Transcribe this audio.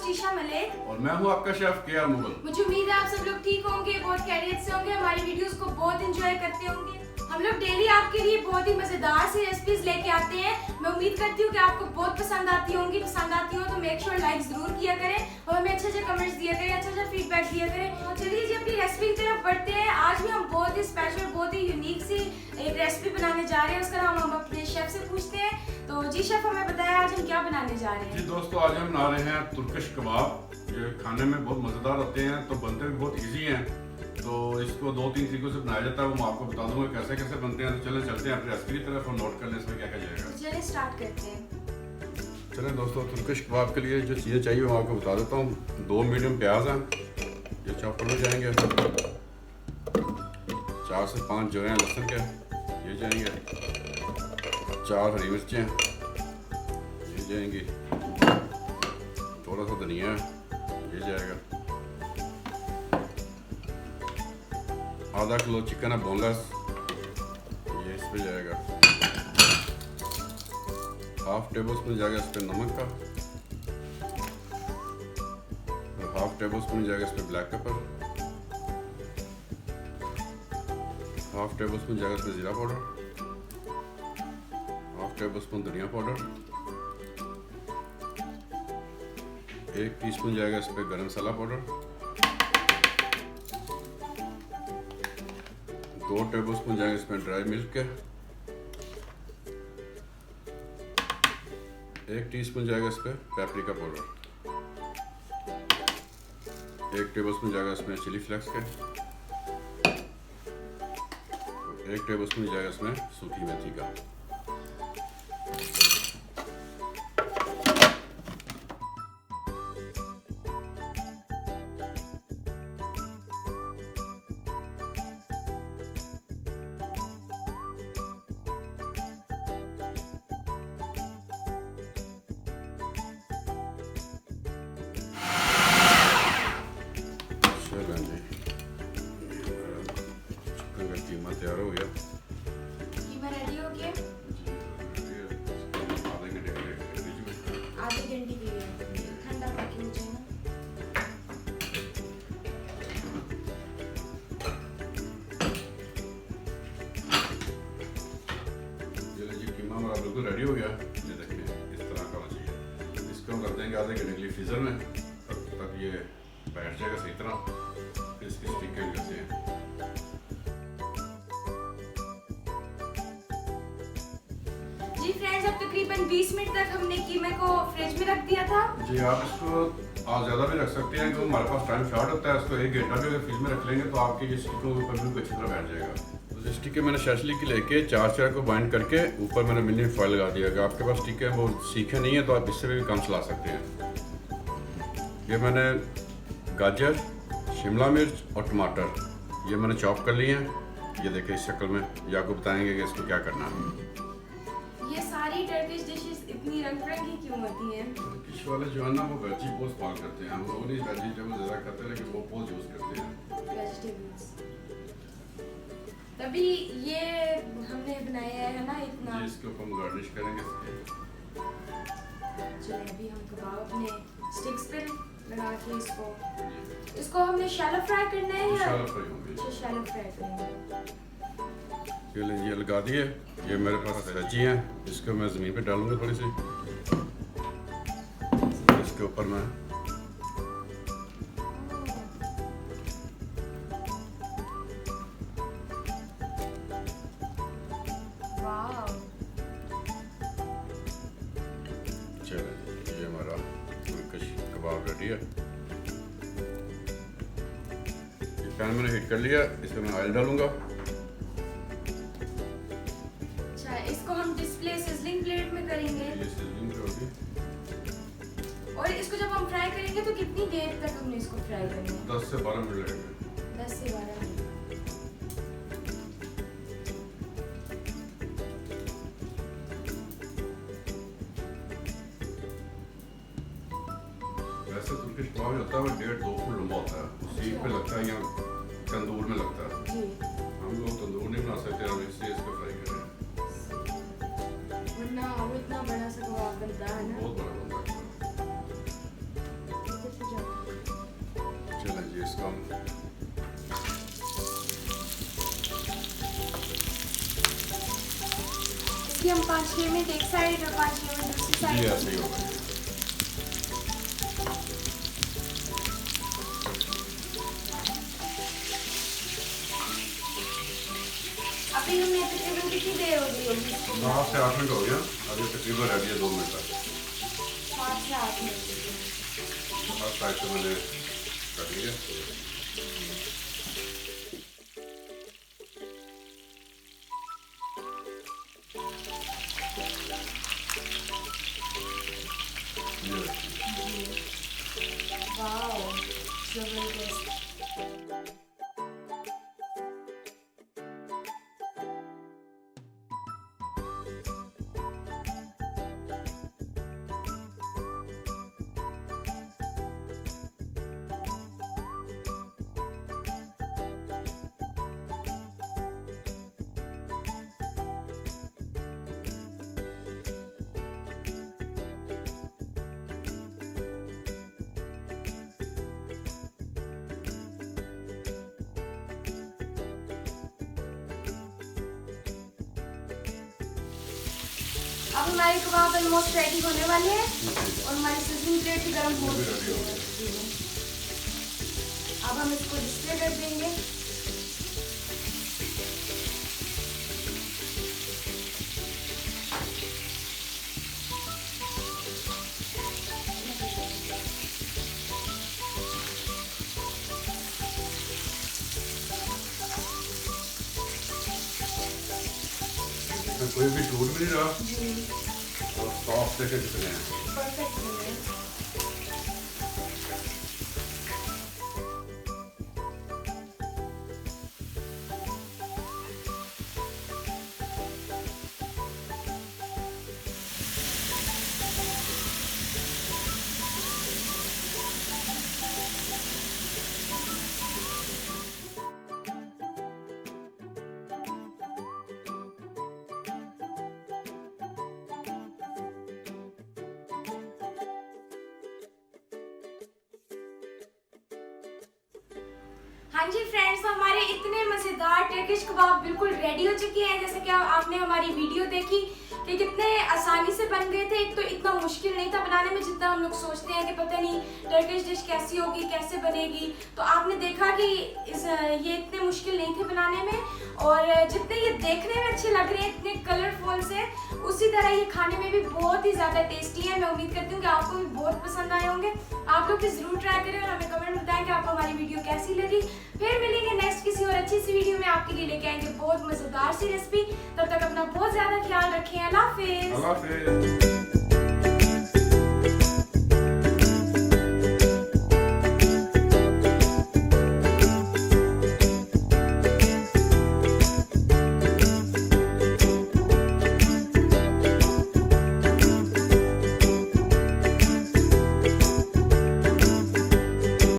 शीशा मलिक और मैं हूँ आपका शेफ केआर मुगल। मुझे उम्मीद है आप सब लोग ठीक होंगे, बहुत खैरियत से होंगे, हमारी वीडियोस को बहुत एंजॉय करते होंगे। हम लोग डेली आपके लिए बहुत ही मजेदार सी रेसिपीज लेके आते हैं। मैं उम्मीद करती हूँ कि आपको बहुत पसंद आती होंगी। पसंद आती हो तो मेक श्योर लाइक जरूर किया करें और हमें अच्छे कमेंट्स दिया करें, अच्छा फीडबैक दिया करें। तो चलिए जी अपनी रेसिपी की तरफ बढ़ते हैं। आज भी हम बहुत ही स्पेशल, बहुत ही यूनिक सी एक रेसिपी बनाने जा रहे हैं। उसका नाम हम अपने शेफ से पूछते हैं। तो जी शेफ, हमें बताया आज हम क्या बनाने जा रहे हैं। जी दोस्तों, आज हम बना रहे हैं तुर्किश कबाब। ये खाने में बहुत मज़ेदार होते हैं, तो बनते भी बहुत इजी हैं। तो इसको 2-3 तरीकों से बनाया जाता है, वो मैं आपको बता दूंगा कैसे कैसे बनते हैं। तो चले चलते हैं अपनी रेसिपी की तरफ और नोट कर लें इसमें क्या क्या जाएगा। चलिए स्टार्ट करते हैं। चलें दोस्तों, तुर्किश कबाब के लिए जो चीज़ें चाहिए वो आपको बता देता हूँ। 2 मीडियम प्याज हैं, ये चॉपर में जाएंगे। 4 से 5 जो हैं लहसुन के, ये जाएंगे। 4 हरी मिर्चें, ये जाएंगी। थोड़ा सा धनिया, ये जाएगा। आधा किलो चिकन है बोनलेस, ये इस पे जाएगा। 1/2 टेबलस्पून जाएगा इस पे नमक का, और 1/2 टेबलस्पून जाएगा इस पे ब्लैक पेपर, 1/2 टेबलस्पून जाएगा इस पे जीरा पाउडर, 1/2 टेबलस्पून धनिया पाउडर, 1 टीस्पून जाएगा इस पे गरम मसाला पाउडर, 2 टेबलस्पून जाएगा इसमें ड्राई मिल्क के, 1 टीस्पून जाएगा इस पे पेपरिका पाउडर, 1 टेबलस्पून जाएगा इसमें चिली फ्लेक्स के, 1 टेबलस्पून जाएगा इसमें सूखी मेथी का। कीमा तैयार हो गया। कीमा रेडी हो गया। आधे घंटे के लिए ठंडा करके हो जाए ना। जी कीमा हमारा बिल्कुल रेडी हो गया। ये देखिए इस तरह का होना चाहिए। इसको हम कर देंगे आधे घंटे के लिए फ्रीजर में, तब तक ये बैठ जाएगा सही तरह। फिर इसकी स्टिकिंग करते हैं। जी फ्रेंड्स, अब तकरीबन 20 मिनट तक हमने कीमे को फ्रिज में रख दिया था। जी आप इसको आज ज़्यादा भी रख सकते हैं, क्योंकि हमारे पास टाइम शॉर्ट होता है। इसको 1 घंटा भी अगर फ्रिज में रख लेंगे तो आपके ये स्टिकों के ऊपर बिल्कुल अच्छी तरह बैठ जाएगा। तो स्टिक के मैंने शैशली की लेके 4 को बाइंड करके ऊपर मैंने मिनी फॉइल लगा दिया। अगर आपके पास स्टिक है वो सीखे नहीं है तो आप इससे भी काम चला सकते हैं। ये मैंने गाजर, शिमला मिर्च और टमाटर ये मैंने चॉप कर लिए हैं। ये देखिए इस शक्ल में। ये आपको बताएंगे कि इसको क्या करना है। ये सारी टर्किश डिशेस इतनी रंग बिरंगी क्यों होती हैं? टर्किश वाले जो है ना वो वेजी पोज इस्तेमाल करते हैं। हम लोग नहीं वेजिटेबल ज़्यादा करते हैं, लेकिन वो पोज यूज़ करते हैं। वेजिटेबल्स। तभी ये हमने बनाया है ना इतना। जी इसके ऊपर हम गार्निश करेंगे इसके। चलिए अभी हम कबाब अपने स्टिक्स पे लगा के इसको हमने शैलो फ्राई करना है या शैलो फ्राई होंगे। अच्छा शैलो फ्राई करेंगे। चलिए ये लगा दिए। ये मेरे पास वेजी हैं, इसको मैं ज़मीन पे डालूंगा थोड़ी सी। इसके ऊपर मैं वाव, चलिए ये हमारा तुर्किश कबाब रेडी है। ये पैन मैंने हीट कर लिया, इसमें मैं ऑयल डालूंगा। अच्छा इसको हम डिस्प्ले सिजलिंग प्लेट में करेंगे। ये सिजलिंग जो होगी, और इसको जब हम फ्राई करेंगे तो कितनी देर तक हमने इसको फ्राई करना है? 10 से 12 मिनट लगेंगे। 10 से 12 मिनट। वैसे तुर्किश कबाब जो होता है वो 1.5-2 फुट लंबा होता है। सीख पे लगता है या तंदूर में लगता है। जी हम लोग तंदूर नहीं बना सकते, हम इससे इसको फ्राई करें। वरना वो इतना बड़ा सा कबाब बनता है ना। बहुत बड़ा बनता है। जी इसको हम इसकी हम 5-6 मिनट एक साइड और 5-6 मिनट दूसरी जी साइड। ऐसे ही होगा। अभी हमें तकरीबन कितनी देर हो गई होगी? 7 से 8 मिनट हो गया। अभी तकरीबन रेडी है 2 मिनट तक। 7 से 8 मिनट। हर साइड से मैंने कर लिया। ये देखिए। वाओ, जबरदस्त। अब हमारे कबाब ऑलमोस्ट रेडी होने वाले हैं और हमारी सिजलिंग प्लेट भी गर्म हो ये भी रेडी हो गया। चुकी है। अब हम इसको डिस्प्ले कर देंगे। इसमें कोई भी टूट भी नहीं रहा और सॉफ्ट देखे कितने हैं। परफेक्ट हो गए। हाँ जी फ्रेंड्स, तो हमारे इतने मज़ेदार टर्किश कबाब बिल्कुल रेडी हो चुके हैं। जैसे कि आपने हमारी वीडियो देखी कि कितने आसानी से बन गए थे। एक तो इतना मुश्किल नहीं था बनाने में जितना हम लोग सोचते हैं कि पता नहीं टर्किश डिश कैसी होगी, कैसे बनेगी। तो आपने देखा कि ये इतने मुश्किल नहीं थे बनाने में, और जितने ये देखने में अच्छे लग रहे हैं, इतने कलरफुल से, उसी तरह ये खाने में भी बहुत ही ज़्यादा टेस्टी है। मैं उम्मीद करती हूँ कि आपको भी बहुत पसंद आए होंगे। आप लोग भी ज़रूर ट्राई करें और हमें कमेंट में बताएं कि आपको हमारी वीडियो कैसी लगी। फिर मिलेंगे नेक्स्ट किसी और अच्छी सी वीडियो में, आपके लिए लेके आएंगे बहुत मज़ेदार सी रेसिपी। तब तक अपना बहुत ज़्यादा ख्याल रखें। अल्लाह हाफिज़। अल्लाह हाफिज़।